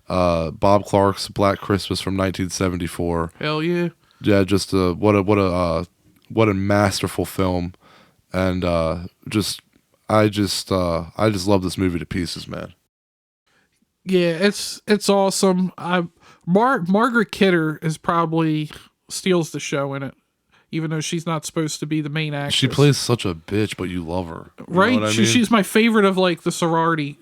Bob Clark's Black Christmas from 1974. Hell yeah. Yeah, just what a masterful film. And I just love this movie to pieces, man. Yeah, it's awesome. Margaret Kidder is probably steals the show in it, even though she's not supposed to be the main actress. She plays such a bitch, but you love her. You right? know what I mean? She's my favorite of like the sorority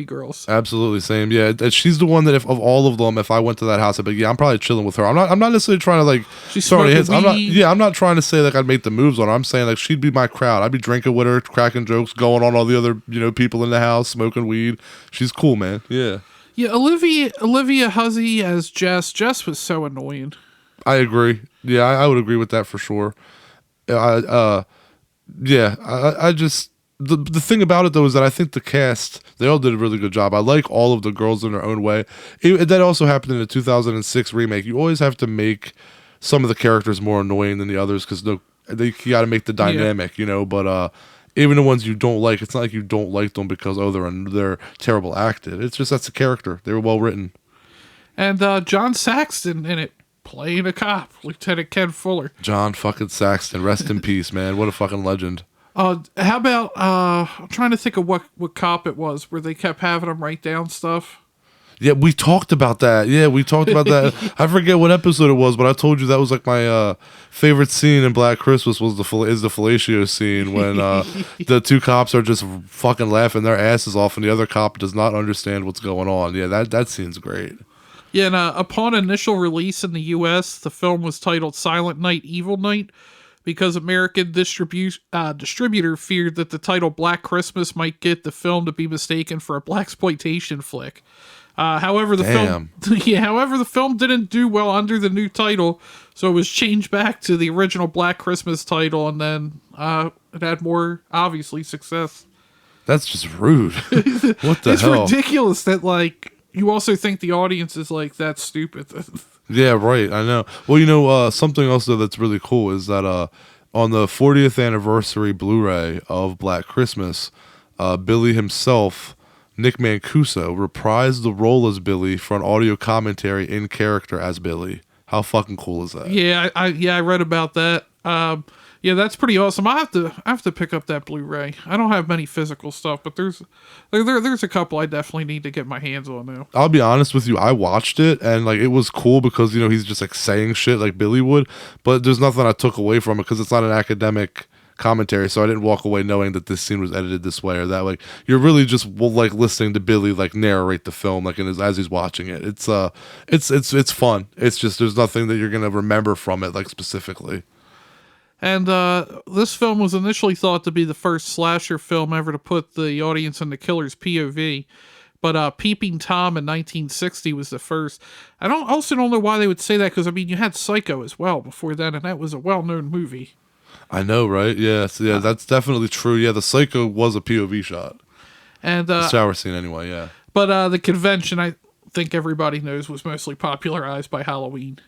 girls. Absolutely, same. Yeah, she's the one that of all of them, if I went to that house, I'd be like, yeah, I'm probably chilling with her. I'm not necessarily trying to like. She's smoking weed. I'm not trying to say like I'd make the moves on her. I'm saying like she'd be my crowd. I'd be drinking with her, cracking jokes, going on all the other people in the house, smoking weed. She's cool, man. Yeah. Yeah, Olivia Hussey as Jess. Jess was so annoying. I agree. Yeah, I would agree with that for sure. I just the thing about it though is that I think the cast, they all did a really good job. I like all of the girls in their own way. That also happened in the 2006 remake. You always have to make some of the characters more annoying than the others because you got to make the dynamic, But even the ones you don't like, it's not like you don't like them because they're terrible acted. It's just that's a character. They were well written. And John Saxton in it playing a cop, Lieutenant Ken Fuller. John fucking Saxton, rest in peace, man. What a fucking legend. How about I'm trying to think of what cop it was where they kept having him write down stuff. Yeah, we talked about that. I forget what episode it was, but I told you that was like my favorite scene in Black Christmas was the fellatio scene when the 2 cops are just fucking laughing their asses off and the other cop does not understand what's going on. Yeah, that scene's great. Yeah, and upon initial release in the U.S., the film was titled Silent Night, Evil Night because American distributor feared that the title Black Christmas might get the film to be mistaken for a blaxploitation flick. However, the film didn't do well under the new title, so it was changed back to the original Black Christmas title, and then it had more, obviously, success. That's just rude. What the hell? It's ridiculous that, like, you also think the audience is like, that's stupid. Yeah, right, I know. Well, something else, though, that's really cool is that on the 40th anniversary Blu-ray of Black Christmas, Billy himself, Nick Mancuso, reprised the role as Billy for an audio commentary in character as Billy. How fucking cool is that? Yeah, I read about that. Yeah, that's pretty awesome. I have to pick up that Blu-ray. I don't have many physical stuff, but there's a couple I definitely need to get my hands on now. I'll be honest with you, I watched it and like it was cool because he's just like saying shit like Billy would, but there's nothing I took away from it because it's not an academic commentary, so I didn't walk away knowing that this scene was edited this way or that. Like you're really just like listening to Billy like narrate the film like as he's watching it. It's fun. It's just there's nothing that you're gonna remember from it like specifically. And this film was initially thought to be the first slasher film ever to put the audience in the killer's POV. But Peeping Tom in 1960 was the first. I also don't know why they would say that, because, I mean, you had Psycho as well before then, and that was a well-known movie. I know, right? Yeah, so yeah, that's definitely true. Yeah, the Psycho was a POV shot. And the shower scene anyway, yeah. But the convention, I think everybody knows, was mostly popularized by Halloween.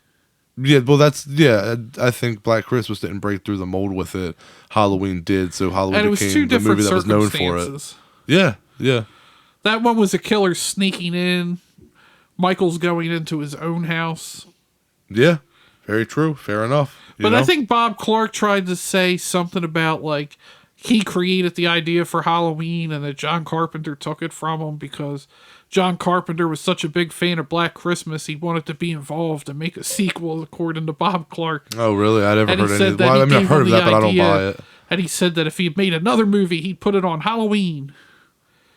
Yeah, well, I think Black Christmas didn't break through the mold with it. Halloween did, so Halloween became the movie that was known for it. Yeah, yeah. That one was a killer sneaking in. Michael's going into his own house. Yeah, very true. Fair enough. But I think Bob Clark tried to say something about, like, he created the idea for Halloween and that John Carpenter took it from him because John Carpenter was such a big fan of Black Christmas, he wanted to be involved and make a sequel, according to Bob Clark. Oh, really? I never And he heard said any. that Well, he I mean, I've gave heard him of the that, but I don't idea, buy it. And he said that if he made another movie, he'd put it on Halloween.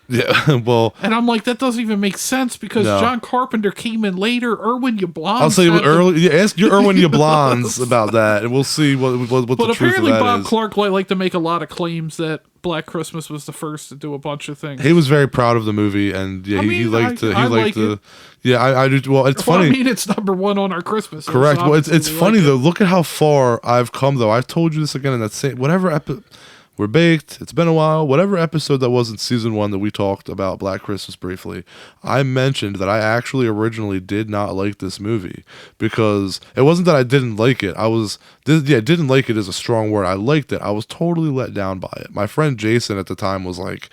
Yeah, well, And I'm like, that doesn't even make sense because No. John Carpenter came in later. Erwin Yablans. I'll say had the- early. Yeah, ask your Erwin Yablans about that, and we'll see what But the truth of apparently, that Bob is. Clark liked to make a lot of claims that Black Christmas was the first to do a bunch of things. He was very proud of the movie, and yeah, he liked to. He I liked like to. it. Yeah, I do. Well, it's Well, funny. I mean, it's number one on our Christmas. Correct. So Well, it's obviously we funny like though. it. Look at how far I've come though. I've told you this again in that same whatever we're baked. It's been a while. Whatever episode that was in season 1 that we talked about Black Christmas briefly, I mentioned that I actually originally did not like this movie because it wasn't that I didn't like it. Didn't like it is a strong word. I liked it. I was totally let down by it. My friend Jason at the time was like,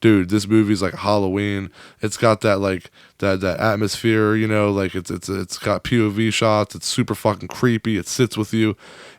dude, this movie's like Halloween. It's got that like that atmosphere, you know, like it's got POV shots. It's super fucking creepy. It sits with you.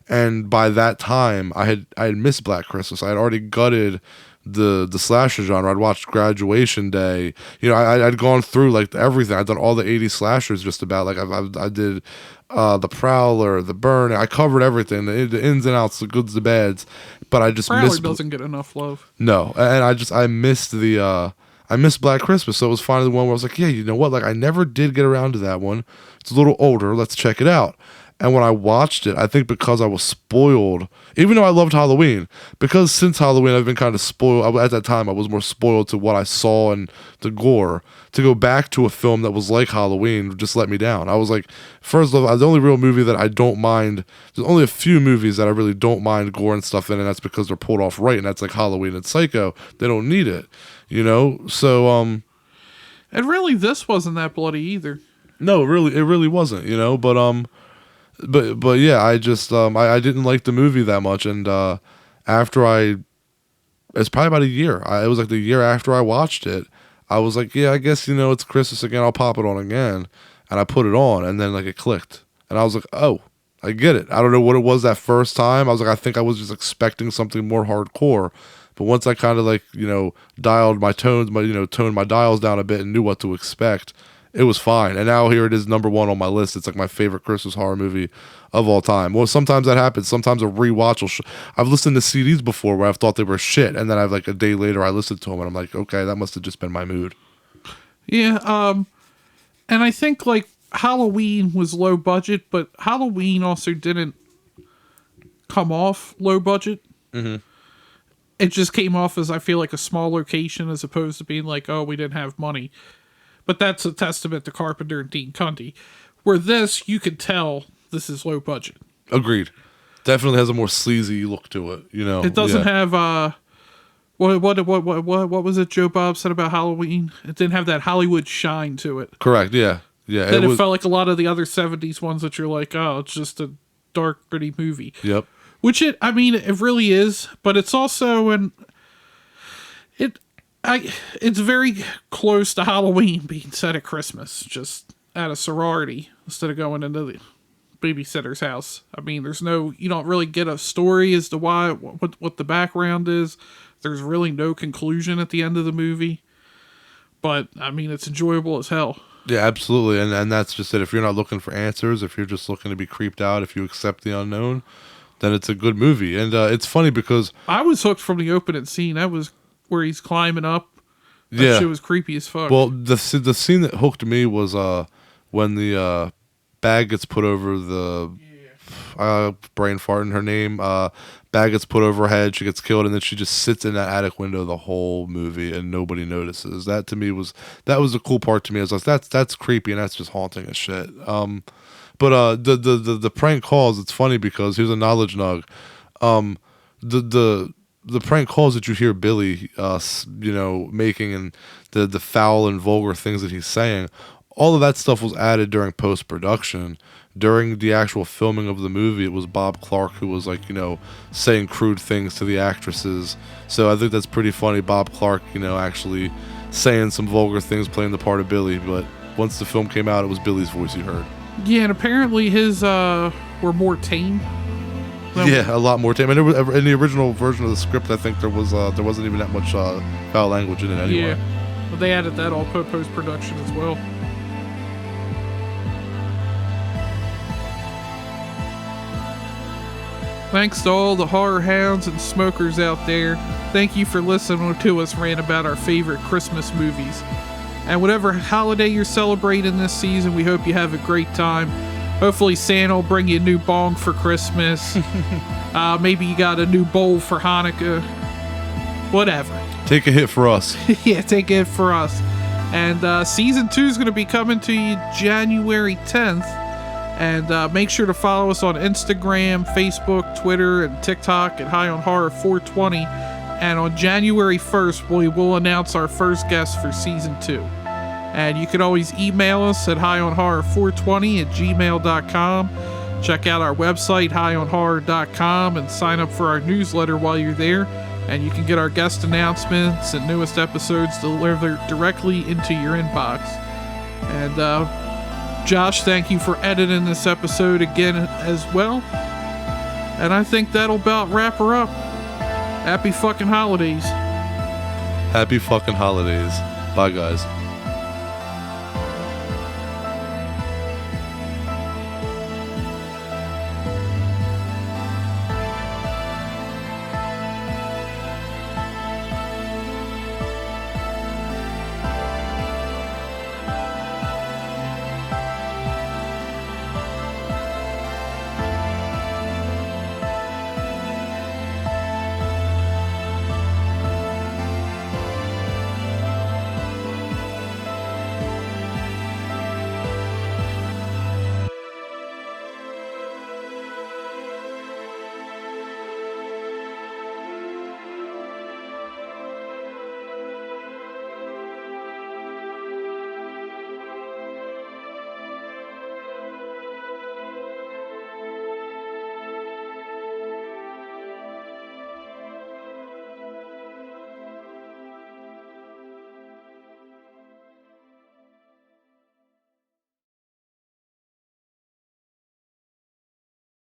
And by that time, I had missed Black Christmas. I had already gutted the slasher genre. I'd watched Graduation Day. You know, I'd gone through like everything. I'd done all the 80s slashers just about. Like I did the Prowler, the Burn. I covered everything, the ins and outs, the goods, the bads. But I just Prowler missed. doesn't get enough love. No, and I missed I missed Black Christmas. So it was finally the one where I was like, yeah, you know what? Like I never did get around to that one. It's a little older. Let's check it out. And when I watched it, I think because I was spoiled, even though I loved Halloween, because since Halloween I've been kind of spoiled. At that time, I was more spoiled to what I saw and the gore. To go back to a film that was like Halloween just let me down. I was like, first of all, the only real movie that I don't mind, there's only a few movies that I really don't mind gore and stuff in, and that's because they're pulled off right, and that's like Halloween and Psycho. They don't need it, you know? So, And really, this wasn't that bloody either. no, it really wasn't, you know? But yeah, I just I didn't like the movie that much, and after it's probably about a year. It was like the year after I watched it. I was like, yeah, I guess you know it's Christmas again. I'll pop it on again, and I put it on, and then like it clicked, and I was like, oh, I get it. I don't know what it was that first time. I was like, I think I was just expecting something more hardcore, but once I kind of like you know dialed my tones, toned my dials down a bit and knew what to expect. It was fine. And now here it is, number 1 on my list. It's like my favorite Christmas horror movie of all time. Well, sometimes that happens. Sometimes a rewatch will... I've listened to CDs before where I've thought they were shit. And then I've like a day later, I listened to them and I'm like, okay, that must have just been my mood. Yeah, and I think like Halloween was low budget, but Halloween also didn't come off low budget. Mm-hmm. It just came off as I feel like a small location as opposed to being like, oh, we didn't have money. But that's a testament to Carpenter and Dean Cundy. Where this, you could tell this is low budget. Agreed. Definitely has a more sleazy look to it, you know. It doesn't yeah. have what was it Joe Bob said about Halloween? It didn't have that Hollywood shine to it. Correct, yeah. Yeah. Then it felt like a lot of the other 70s ones that you're like, oh, it's just a dark, gritty movie. Yep. Which it really is, but it's also it's very close to Halloween being set at Christmas, just at a sorority instead of going into the babysitter's house. I mean, you don't really get a story as to why, what the background is. There's really no conclusion at the end of the movie, but I mean, it's enjoyable as hell. Yeah, absolutely. And that's just it. If you're not looking for answers, if you're just looking to be creeped out, if you accept the unknown, then it's a good movie. And it's funny because I was hooked from the opening scene. That was where he's climbing up. That shit was creepy as fuck. Well, the scene that hooked me was when the bag gets put over the brain fart in her name. Bag gets put over her head. She gets killed, and then she just sits in that attic window the whole movie, and nobody notices. That to me was the cool part to me. I was like, that's creepy, and that's just haunting as shit. But the prank calls. It's funny because here's a knowledge nug. The prank calls that you hear Billy, making and the foul and vulgar things that he's saying, all of that stuff was added during post-production. During the actual filming of the movie, it was Bob Clark who was like, saying crude things to the actresses. So I think that's pretty funny. Bob Clark, actually saying some vulgar things, playing the part of Billy. But once the film came out, it was Billy's voice you heard. Yeah, and apparently his were more tame. Yeah, a lot more tame. And in the original version of the script, I think there wasn't even that much foul language in it anyway. Yeah, but they added that all post-production as well. Thanks to all the horror hounds and smokers out there. Thank you for listening to us rant about our favorite Christmas movies. And whatever holiday you're celebrating this season, we hope you have a great time. Hopefully Santa will bring you a new bong for Christmas. Maybe you got a new bowl for Hanukkah. Whatever. Take a hit for us. Yeah, take a hit for us. And season 2 is going to be coming to you January 10th. And make sure to follow us on Instagram, Facebook, Twitter, and TikTok at High on Horror 420. And on January 1st, we will announce our first guest for season 2. And you can always email us at highonhorror420@gmail.com. Check out our website, highonhorror.com, and sign up for our newsletter while you're there. And you can get our guest announcements and newest episodes delivered directly into your inbox. And Josh, thank you for editing this episode again as well. And I think that'll about wrap her up. Happy fucking holidays. Happy fucking holidays. Bye, guys.